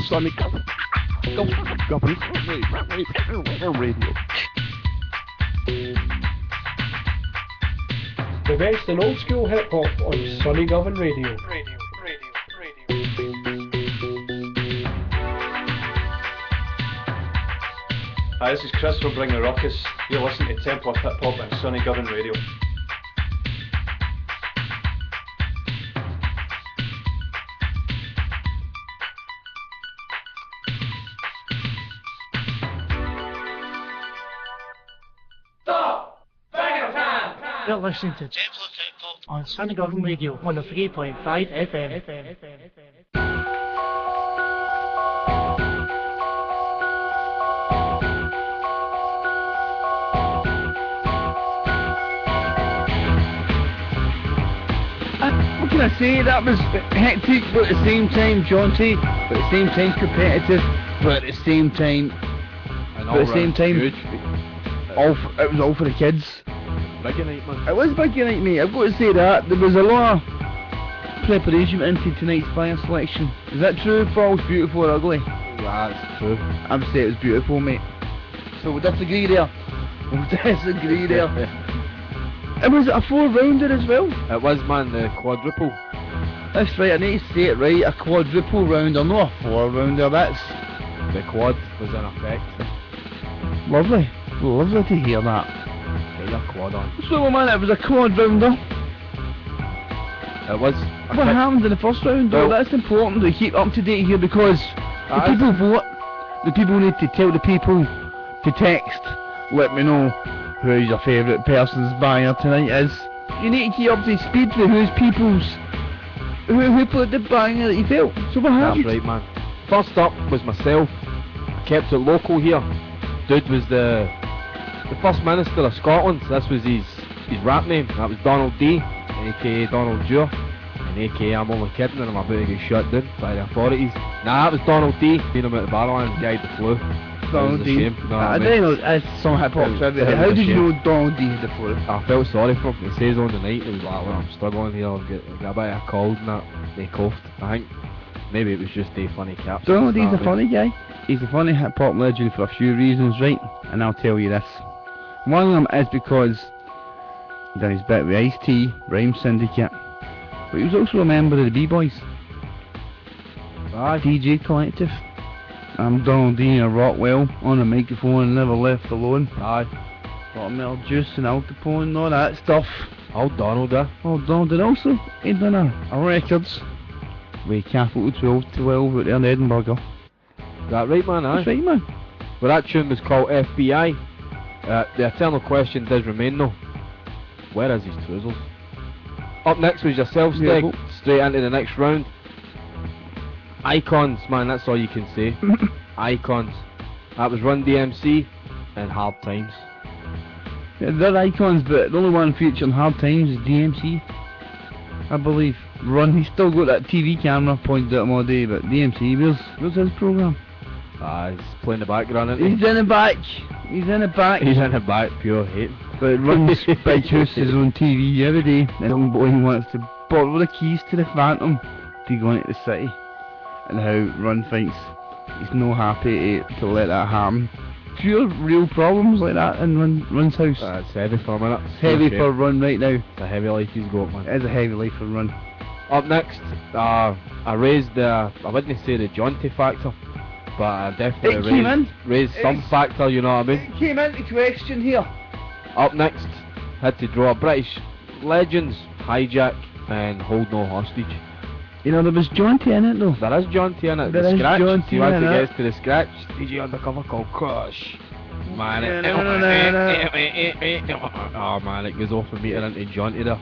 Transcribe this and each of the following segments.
Sonny Govan Radio. The best in old school hip hop on Sonny Govan Radio. Hi, this is Chris from Bring the Ruckus. You're listening to 10 Plus Hip Hop on Sonny Govan Radio. You're listening to 10 Plus Hip Hop on Sonny Govan Radio 103.5 FM. What can I say? That was hectic, but at the same time jaunty, but at the same time competitive, but at the same time, it was all for the kids. Big night, man. It was big night, mate. I've got to say that there was a lot of preparation into tonight's fire selection. Is that true? False, beautiful, or ugly? Yeah, it's true. I'm saying it was beautiful, mate. So we disagree there. It was a 4-rounder as well. It was, man, the quadruple. That's right, I need to say it right. A quadruple rounder, not a 4-rounder. That's The quad was in effect. lovely. Lovely to hear that. Get your quad on. So, man, it was a quad rounder. It was. What happened in the first round, though? Well, That's important to keep up to date here because the people vote. The people need to tell the people to text. Let me know who your favourite person's banger tonight is. You need to keep up to speed with who played the banger that you felt. So what happened? That's right, man. First up was myself. I kept it local here. Dude was the First Minister of Scotland. This was his rap name. That was Donald D, aka Donald Dewar, and aka I'm only kidding and I'm about to get shut down by the authorities. Nah, that was Donald D. Seen him at the Barrowlands, guide the flu. Donald D. I didn't know, that's some hip hop trivia. How did you know Donald D had the flu? I felt sorry for him. He says on the night, he was like, well, I'm struggling here, I've got a bit of a cold and that. They coughed. I think maybe it was just a funny cap. Donald D's a funny guy. He's a funny hip hop legend for a few reasons, right? And I'll tell you this. One of them is because he done his bit with Ice-T, Rhyme Syndicate. But he was also a member of the B-Boys. Aye. DJ Collective. I'm Donald D and Rockwell on a microphone, never left alone. Aye. Buttermilk Juice and Al Capone and all that stuff. Old Donald there. Old Donald did also. He'd done a records with Capital 12 out there in Edinburgh. Is that right, man? Aye. That's right, man. Well, that tune was called FBI. The eternal question does remain though. Where is his trousers? Up next was yourself, Stig. Yeah, Straight into the next round. Icons, man, that's all you can say. Icons. That was Run DMC and Hard Times. Yeah, they're icons, but the only one featuring Hard Times is DMC. I believe. Run, he's still got that TV camera pointed at him all day, but DMC, where's his programme? He's playing the background, isn't he? He's in the back. He's in the back. He's in the back, pure hate. But Run's big house is on TV every day, and young boy wants to borrow the keys to the Phantom to go into the city. And how Run thinks he's no happy to let that happen. Pure real problems like that in Run's house. It's heavy for a minute. It's heavy for Run right now. It's a heavy life he's got, man. It is a heavy life for Run. Up next, I raised the, I wouldn't say the jaunty factor, but I definitely raised some factor, you know what I mean? It came into question here. Up next, had to draw British legends, Hijack and Hold No Hostage. You know, there was jaunty in it though. There is jaunty in it. There the is scratch. jaunty You want in to it. get to the scratch? DJ Undercover called Crush. Man, oh man, it goes off a meter into jaunty there.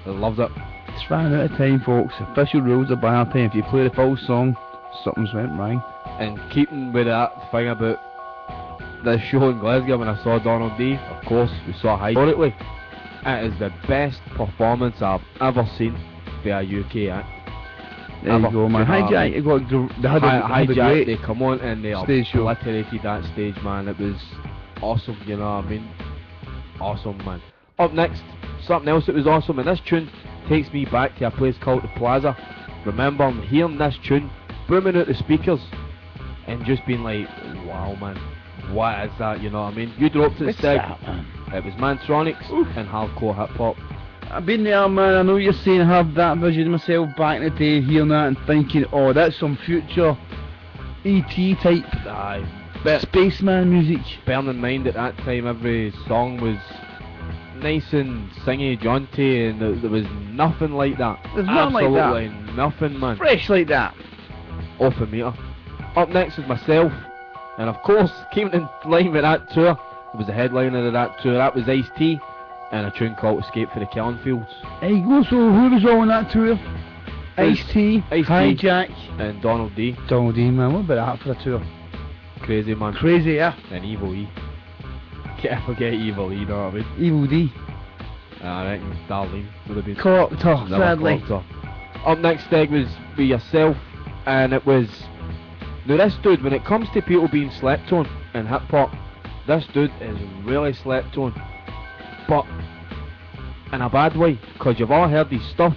I loved it. It's ran out of time, folks. Official rules of bar time. If you play the full song, something's went wrong. And keeping with that thing about the show in Glasgow when I saw Donald D, of course, we saw Historically. It is the best performance I've ever seen by a UK act. There you go, man. Hijack, they had a great they come on and they stage show. obliterated that stage, man. It was awesome, you know what I mean? Awesome, man. Up next, something else that was awesome, and this tune takes me back to a place called the Plaza. Remember, I'm hearing this tune booming out the speakers and just being like, wow man, what is that, you know what I mean? You dropped it What's Stig, that, man? it was Mantronics and hardcore hip hop. I've been there, man. I know what you're saying. I have that vision of myself back in the day, hearing that and thinking, oh, that's some future E.T. type Aye, spaceman music. bearing in mind at that time every song was nice and singy, jaunty, and there was nothing like that. There's nothing like that. Absolutely nothing, man. Fresh like that. Off a meter. Up next is myself, and of course, keeping in line with that tour, it was the headliner of that tour. That was Ice-T, and a tune called Escape for the Killing Fields. There you go. So who was all on that tour? Ice-T, Ice-T. Hijack, And Donald D. Donald D, man. What about that for a tour? Crazy man. Crazy, yeah. And Evil E. Can't forget Evil E, you know what I mean? Evil D. I reckon Darlene would have been. Clocked her, Never sadly. clocked her. Up next, Stig, was with yourself, and it was. Now, this dude, when it comes to people being slept on in hip hop, this dude is really slept on. But in a bad way, because you've all heard his stuff,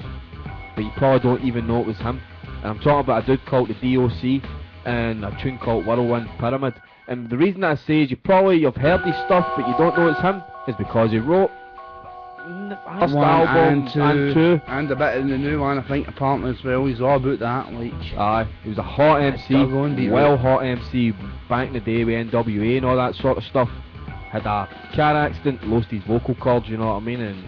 but you probably don't even know it was him. And I'm talking about a dude called the DOC and a tune called Whirlwind Pyramid. And the reason I say is you've heard his stuff, but you don't know it's him, is because he wrote first One album and two, and a bit in the new one, I think, apparently as well. He's all about that, like. Aye, he was a hot MC, Still going, beat well it. hot MC back in the day with NWA and all that sort of stuff. Had a car accident, lost his vocal cords, you know what I mean, and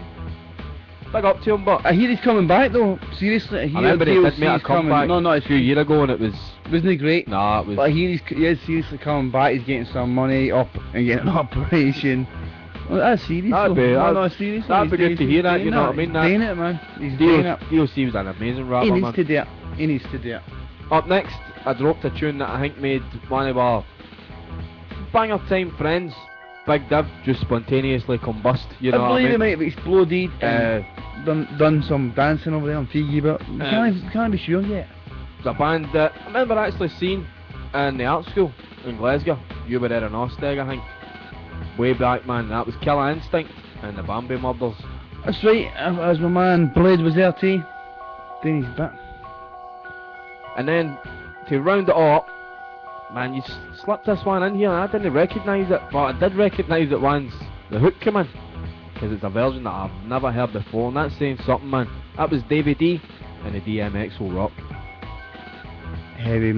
big up to him, but I hear he's coming back though. Seriously, I I hear remember he did make a DOC's coming. comeback No, a few years ago, and it was wasn't he great? nah, it was. But I hear he is seriously coming back. He's getting some money up and getting an operation. Well, that's serious. That'd though. be- no, that'd- seriously. that'd be good to hear that, you know what I mean, He's that- doing it, man. He's doing it. DOC was an amazing He rapper, needs man. to do it. He needs to do it. Up next, I dropped a tune that I think made one of our banger time friends, Big Div, just spontaneously combust, you know I what believe I he mean? might have exploded and done some dancing over there on Figgy, but you can't be sure yet. It's a band that I remember actually seeing in the art school in Glasgow. You were there in Ostig, I think. Way back, man. That was Killer Instinct and the Bambi Murders. That's right, as my man Blade was there too. Doing his bit. And then to round it all up, man, you slipped this one in here and I didn't recognise it, but I did recognise it once the hook came in, because it's a version that I've never heard before, and that's saying something, man. That was Davey D and the DMX will rock. Heavy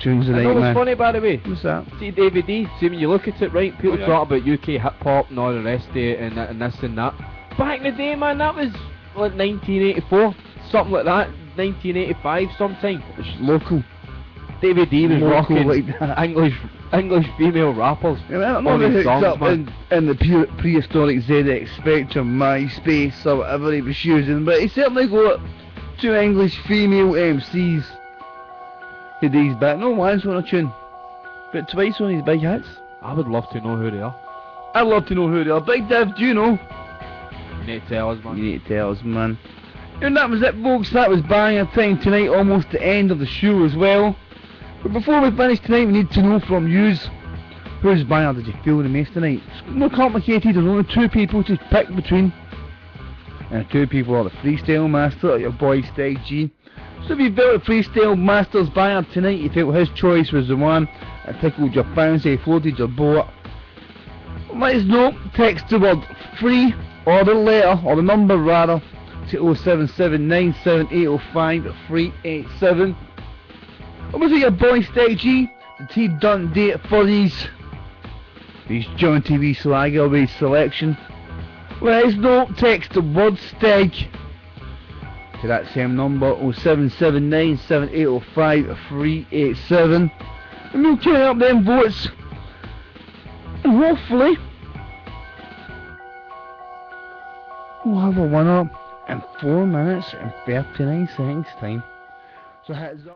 tunes I tonight, know what's man. funny, by the way. What's that? See Davey D, see when you look at it, right, people Yeah. talk about UK hip hop and all the rest of it and this and that. Back in the day, man, that was like 1984, something like that, 1985 sometime. It's local. Davey D was Local rocking like that. English female rappers. Yeah, man, I'm on not his hooked songs, up man. in the prehistoric ZX Spectrum, MySpace, or whatever he was using, but he certainly got two English female MCs who these back. No once on a tune, but twice on his big hits. I would love to know who they are. I'd love to know who they are. Big Div, do you know? You need to tell us, man. You need to tell us, man. And that was it, folks. That was banger time tonight, almost the end of the show as well. But before we finish tonight, we need to know from yous, whose banger did you feel the most tonight? It's not complicated, there's only two people to pick between. And the two people are the Freestyle Master or your boy Stig G. So if you felt the Freestyle Master's banger tonight, you felt his choice was the one that tickled your fancy, floated your boat, let us know. Text the word free, or the letter, or the number rather, to 07797805387. And was it your boy Stig G? The T done date for these John TV Swagger selection. Let us know. Text the word Stig to that same number 07797805387, and we'll turn up them votes, and hopefully we'll have a winner in 4 minutes and 39 seconds time. So heads up.